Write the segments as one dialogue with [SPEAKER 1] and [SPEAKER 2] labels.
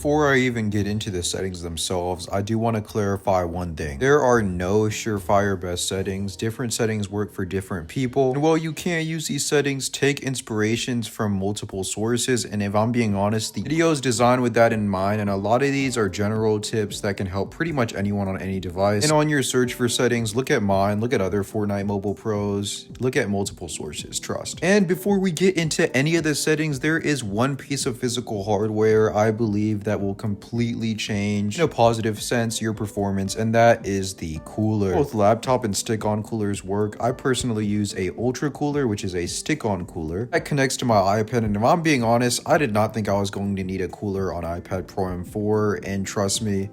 [SPEAKER 1] Before I even get into the settings themselves, I do want to clarify one thing. There are no surefire best settings. Different settings work for different people. And while you can't use these settings, take inspirations from multiple sources. And if I'm being honest, the video is designed with that in mind. And a lot of these are general tips that can help pretty much anyone on any device. And on your search for settings, look at mine, look at other Fortnite Mobile pros, look at multiple sources, trust. And before we get into any of the settings, there is one piece of physical hardware I believe that will completely change, in a positive sense, your performance, and that is the cooler. Both laptop and stick-on coolers work. I personally use a ultra cooler, which is a stick-on cooler that connects to my iPad, and if I'm being honest, I did not think I was going to need a cooler on iPad Pro M4, and trust me,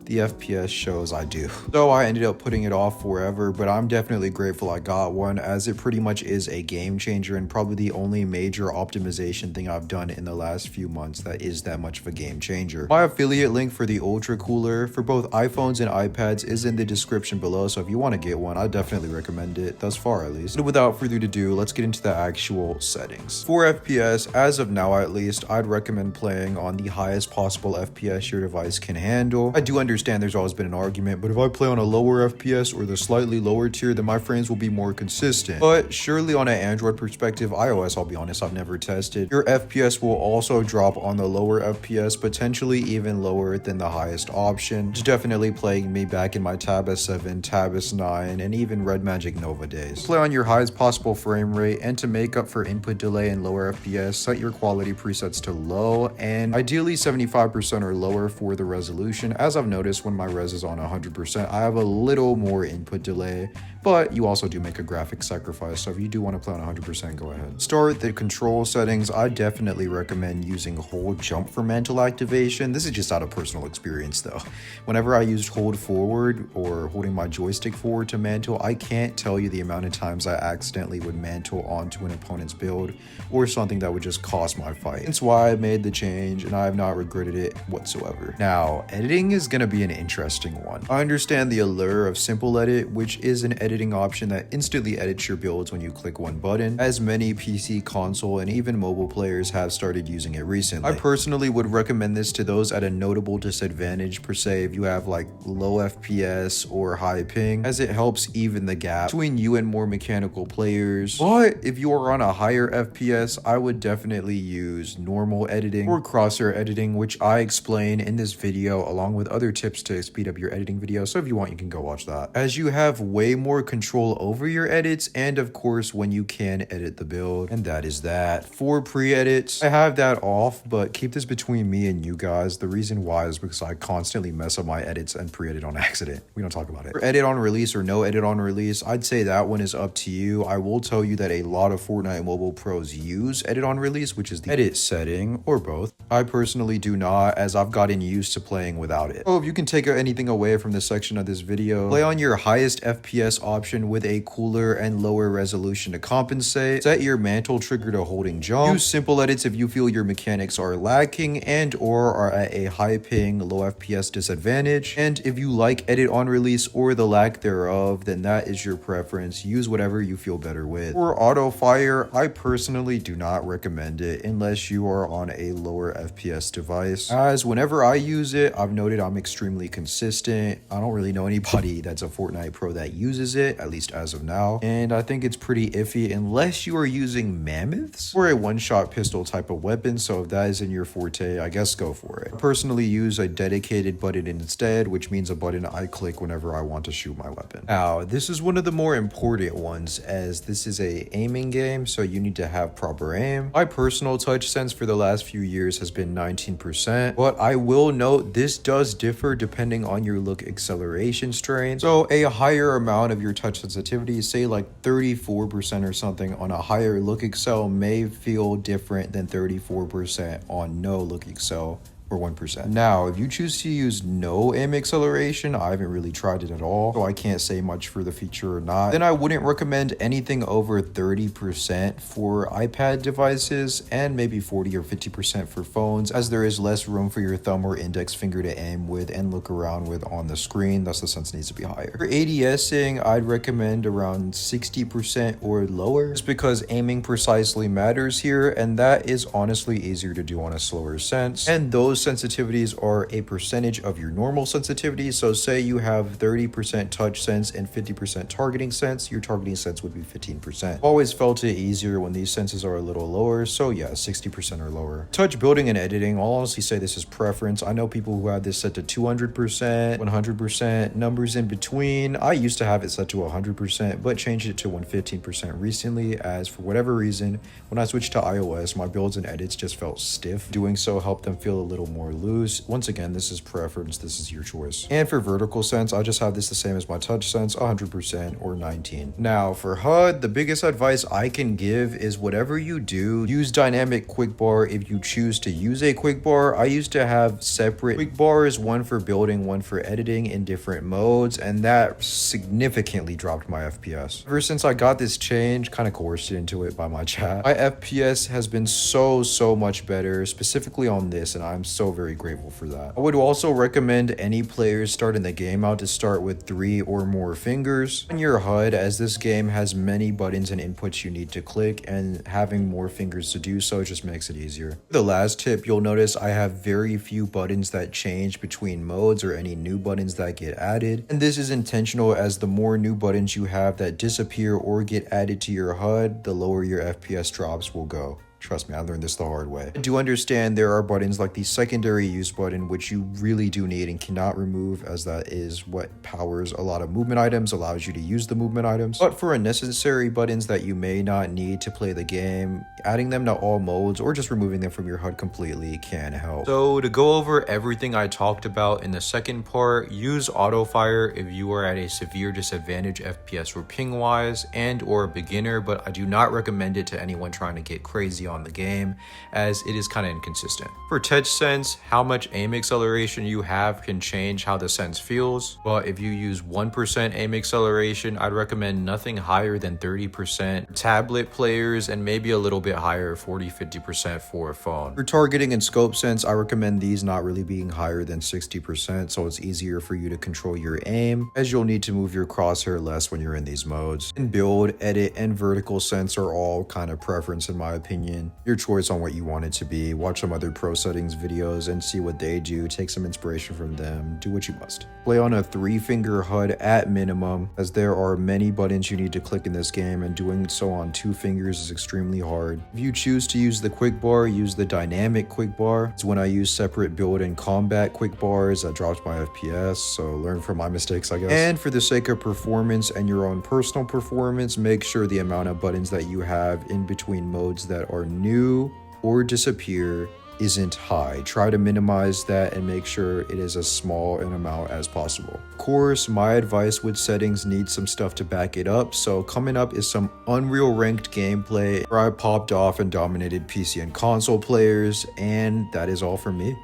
[SPEAKER 1] the FPS shows I do. So I ended up putting it off forever, but I'm definitely grateful I got one, as it pretty much is a game changer and probably the only major optimization thing I've done in the last few months that is that much of a game changer. My affiliate link for the Ultra Cooler for both iPhones and iPads is in the description below, so if you want to get one, I definitely recommend it, thus far at least. But without further ado, let's get into the actual settings. For FPS, as of now at least, I'd recommend playing on the highest possible FPS your device can handle. I do understand there's always been an argument, but if I play on a lower FPS or the slightly lower tier, then my frames will be more consistent. But surely on an Android perspective, iOS, I'll be honest, I've never tested, your FPS will also drop on the lower FPS, potentially even lower than the highest option, which is definitely plaguing me back in my Tab S7, Tab S9, and even Redmagic Nova days. Play on your highest possible frame rate, and to make up for input delay and lower FPS, set your quality presets to low, and ideally 75% or lower for the resolution. As I've noticed, when my res is on 100%, I have a little more input delay, but you also do make a graphic sacrifice, so if you do want to play on 100%, go ahead. Start the control settings. I definitely recommend using hold jump for mantle activation. This is just out of personal experience though. Whenever I used hold forward or holding my joystick forward to mantle, I can't tell you the amount of times I accidentally would mantle onto an opponent's build or something that would just cost my fight. That's why I made the change, and I have not regretted it whatsoever. Now, editing is going to be an interesting one. I understand the allure of simple edit, which is an editing option that instantly edits your builds when you click one button, as many PC, console, and even mobile players have started using it recently. I personally would recommend this to those at a notable disadvantage per se if you have like low FPS or high ping, as it helps even the gap between you and more mechanical players. But if you are on a higher FPS, I would definitely use normal editing or crosshair editing, which I explain in this video along with other tips to speed up your editing video, so if you want, you can go watch that, as you have way more control over your edits and of course when you can edit the build. And that is that. For pre-edits, I have that off, but keep this between me and you guys. The reason why is because I constantly mess up my edits and pre-edit on accident. We don't talk about it. For edit on release or no edit on release, I'd say that one is up to you. I will tell you that a lot of Fortnite Mobile pros use edit on release, which is the edit setting, or both. I personally do not, as I've gotten used to playing without it. So if you can take anything away from this section of this video, play on your highest FPS option with a cooler and lower resolution to compensate. Set your mantle trigger to holding jump. Use simple edits if you feel your mechanics are lacking and or are at a high ping, low FPS disadvantage. And if you like edit on release or the lack thereof, then that is your preference. Use whatever you feel better with. For auto fire, I personally do not recommend it unless you are on a lower FPS device, as whenever I use it, I've noted I'm extremely consistent. I don't really know anybody that's a Fortnite pro that uses it, at least as of now, and I think it's pretty iffy unless you are using mammoths or a one-shot pistol type of weapon. So if that is in your forte, I guess go for it. I personally use a dedicated button instead, which means a button I click whenever I want to shoot my weapon. Now, this is one of the more important ones, as this is a aiming game, so you need to have proper aim. My personal touch sense for the last few years has been 19%, but I will note this does differ depending on your look acceleration strain. So a higher amount of your touch sensitivity, say like 34% or something on a higher look accel, may feel different than 34% on no look accel, or 1%. Now, if you choose to use no aim acceleration, I haven't really tried it at all, so I can't say much for the feature or not, then I wouldn't recommend anything over 30% for iPad devices and maybe 40 or 50% for phones, as there is less room for your thumb or index finger to aim with and look around with on the screen, thus the sense needs to be higher. For ADSing, I'd recommend around 60% or lower, just because aiming precisely matters here, and that is honestly easier to do on a slower sense, and those those sensitivities are a percentage of your normal sensitivity. So say you have 30% touch sense and 50% targeting sense, your targeting sense would be 15%. Always felt it easier when these senses are a little lower, so yeah, 60% or lower. Touch building and editing, I'll honestly say this is preference. I know people who have this set to 200%, 100%, numbers in between. I used to have it set to 100%, but changed it to 115% recently, as for whatever reason, when I switched to iOS, my builds and edits just felt stiff. Doing so helped them feel a little more loose. Once again, this is preference, this is your choice. And for vertical sense, I just have this the same as my touch sense, 100% or 19. Now for HUD, the biggest advice I can give is whatever you do, use dynamic quick bar if you choose to use a quick bar. I used to have separate quick bars, one for building, one for editing in different modes, and that significantly dropped my FPS. Ever since I got this change, kind of coerced into it by my chat, my FPS has been so much better, specifically on this, and I'm so very grateful for that. I would also recommend any players starting the game out to start with 3 or more fingers on your HUD, as this game has many buttons and inputs you need to click, and having more fingers to do so just makes it easier. The last tip, you'll notice I have very few buttons that change between modes or any new buttons that get added, and this is intentional, as the more new buttons you have that disappear or get added to your HUD, the lower your FPS drops will go. Trust me, I learned this the hard way. I do understand there are buttons like the secondary use button, which you really do need and cannot remove, as that is what powers a lot of movement items, allows you to use the movement items. But for unnecessary buttons that you may not need to play the game, adding them to all modes or just removing them from your HUD completely can help. So to go over everything I talked about in the second part, use auto fire if you are at a severe disadvantage FPS or ping wise and or a beginner, but I do not recommend it to anyone trying to get crazy on the game, as it is kind of inconsistent. For touch sense, how much aim acceleration you have can change how the sense feels, but if you use 1% aim acceleration, I'd recommend nothing higher than 30%. Tablet players, and maybe a little bit higher, 40-50% for a phone. For targeting and scope sense, I recommend these not really being higher than 60%, so it's easier for you to control your aim, as you'll need to move your crosshair less when you're in these modes. And build, edit, and vertical sense are all kind of preference in my opinion. Your choice on what you want it to be. Watch some other pro settings videos and see what they do. Take some inspiration from them. Do what you must. Play on a 3-finger HUD at minimum, as there are many buttons you need to click in this game, and doing so on 2 fingers is extremely hard. If you choose to use the quick bar, use the dynamic quick bar. It's when I use separate build and combat quick bars that drops my FPS, so learn from my mistakes, I guess. And for the sake of performance and your own personal performance, make sure the amount of buttons that you have in between modes that are new or disappear isn't high. Try to minimize that and make sure it is as small an amount as possible. Of course, my advice with settings needs some stuff to back it up, so coming up is some Unreal ranked gameplay where I popped off and dominated PC and console players, and that is all from me.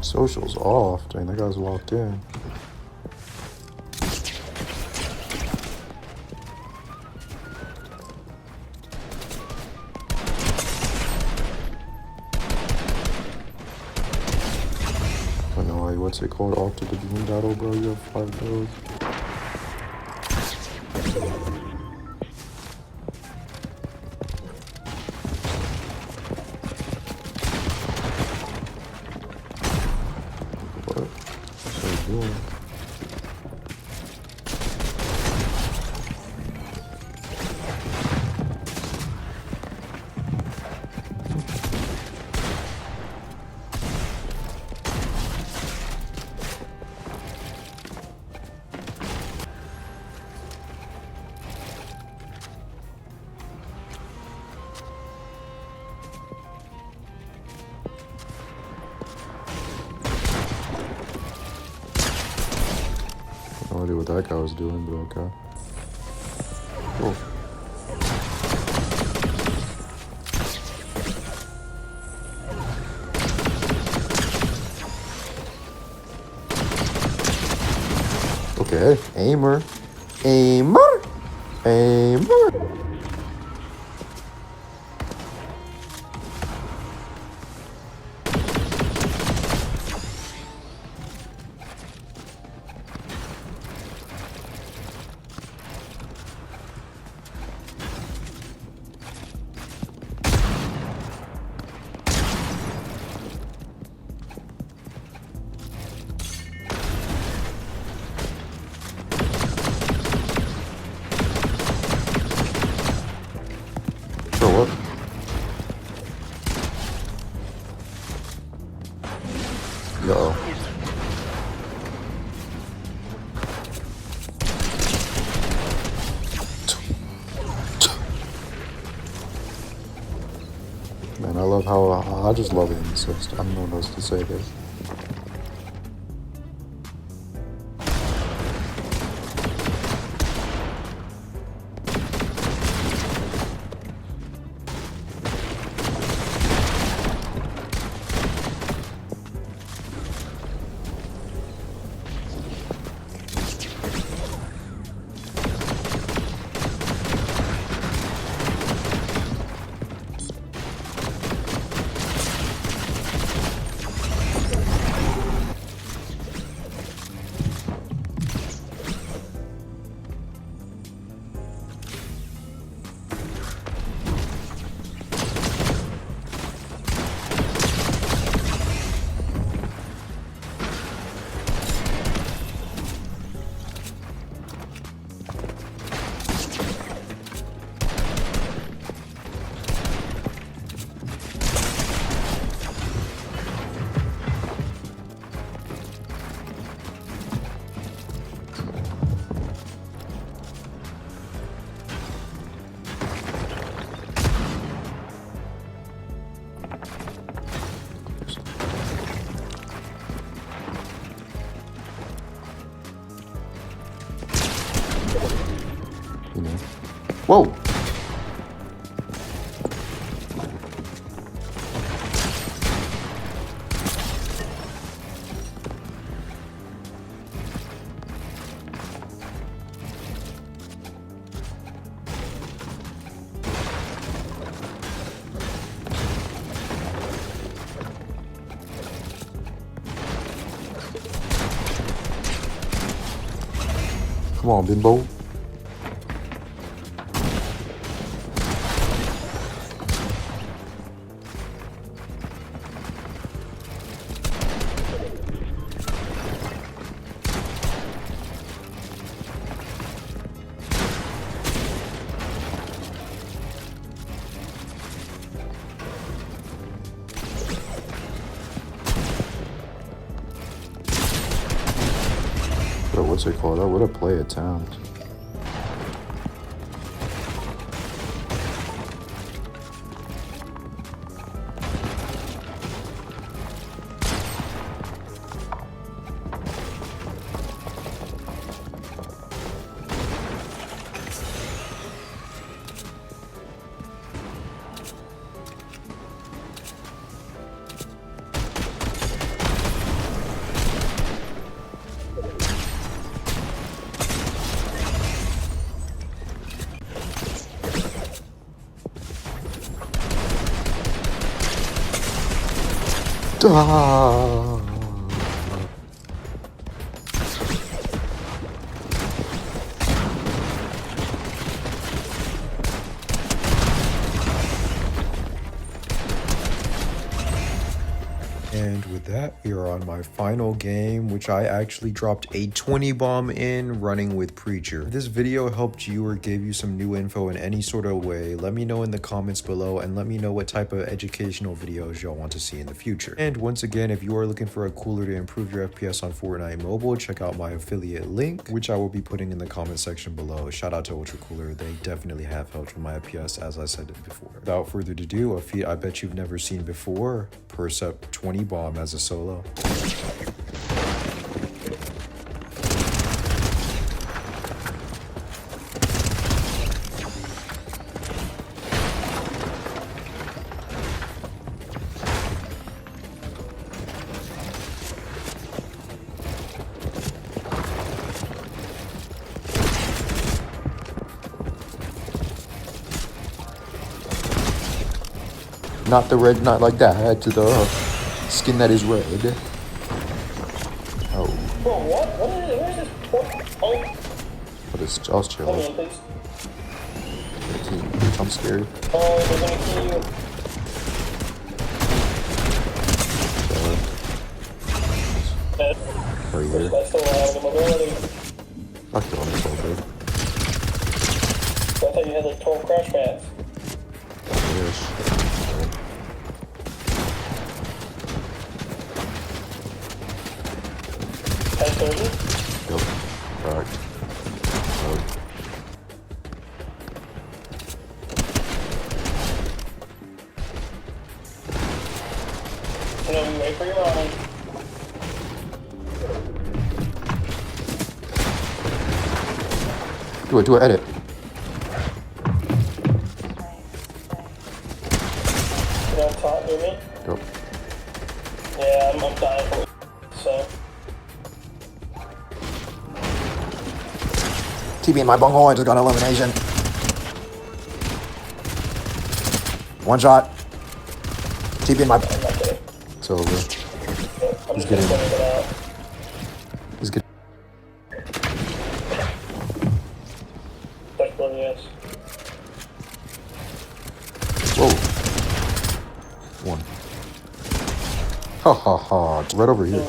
[SPEAKER 1] Social's off. Dang, that guy's locked in. I know, like, what's it called? Off to the Doom battle, bro. You have 5 kills. No idea what that guy was doing, but okay. Cool. Okay, aimer. Aimer! Aimer! Yo. Man, I love how I just love it. Insist. I don't know what else to say there. Whoa! Come on, Bimbo. What's it called? What a play attempt. Ah. And with that, we are on my final game, which I actually dropped a 20 bomb in running with Preacher. If this video helped you or gave you some new info in any sort of way, let me know in the comments below and let me know what type of educational videos y'all want to see in the future. And once again, if you are looking for a cooler to improve your FPS on Fortnite Mobile, check out my affiliate link, which I will be putting in the comment section below. Shout out to Ultra Cooler. They definitely have helped with my FPS, as I said it before. Without further ado, a feat I bet you've never seen before: Percept 20 bomb as a solo. Not the red, not like that, to the skin that is red. Oh.
[SPEAKER 2] Bro, what is this? Oh.
[SPEAKER 1] But it's just chill. I'm scared.
[SPEAKER 2] Oh, they're gonna kill you.
[SPEAKER 1] Are you there?
[SPEAKER 2] That's still allowed in mobility.
[SPEAKER 1] Fuck you on this all day.
[SPEAKER 2] So I thought you had like 12 crash pads.
[SPEAKER 1] Yes.
[SPEAKER 2] 30.
[SPEAKER 1] Yep. Back.
[SPEAKER 2] No, wait for your line.
[SPEAKER 1] Do it, edit.
[SPEAKER 2] You know, top, hear me?
[SPEAKER 1] Yep.
[SPEAKER 2] Yeah, I'm dying for it. So.
[SPEAKER 1] TB in my bunghole, I just got elimination. One shot. TB in my...
[SPEAKER 2] I'm not kidding.
[SPEAKER 1] It's over.
[SPEAKER 2] I'm
[SPEAKER 1] He's
[SPEAKER 2] just
[SPEAKER 1] getting...
[SPEAKER 2] gonna get out.
[SPEAKER 1] He's getting...
[SPEAKER 2] Touch one, yes.
[SPEAKER 1] Whoa. One. Ha ha ha. It's right over here.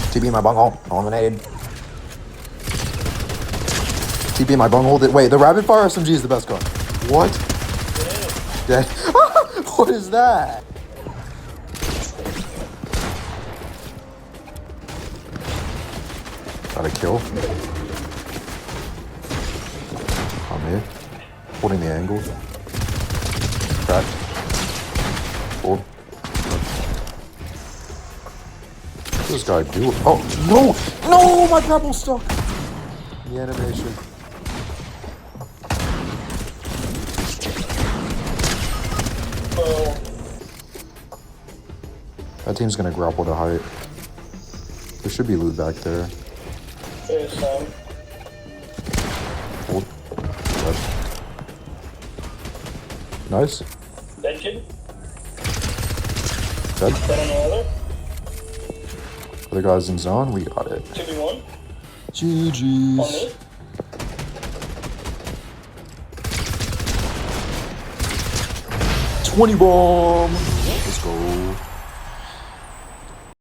[SPEAKER 1] TB in my bunghole. Eliminated. TB in my bunghole. Wait, the rapid fire SMG is the best gun. What? Dead. What is that? Got a kill. I'm here. Holding the angle. Crack. Hold. What's this guy doing? Oh, no! No! My grapple's stuck! The animation. That team's gonna grapple to height. There should be loot back there.
[SPEAKER 2] There's some.
[SPEAKER 1] Hold. Dead. Nice.
[SPEAKER 2] Dead kid?
[SPEAKER 1] Dead.
[SPEAKER 2] Dead on the other?
[SPEAKER 1] Other guys in zone, we got it.
[SPEAKER 2] 2v1? On
[SPEAKER 1] GG's.
[SPEAKER 2] me?
[SPEAKER 1] $20 bomb!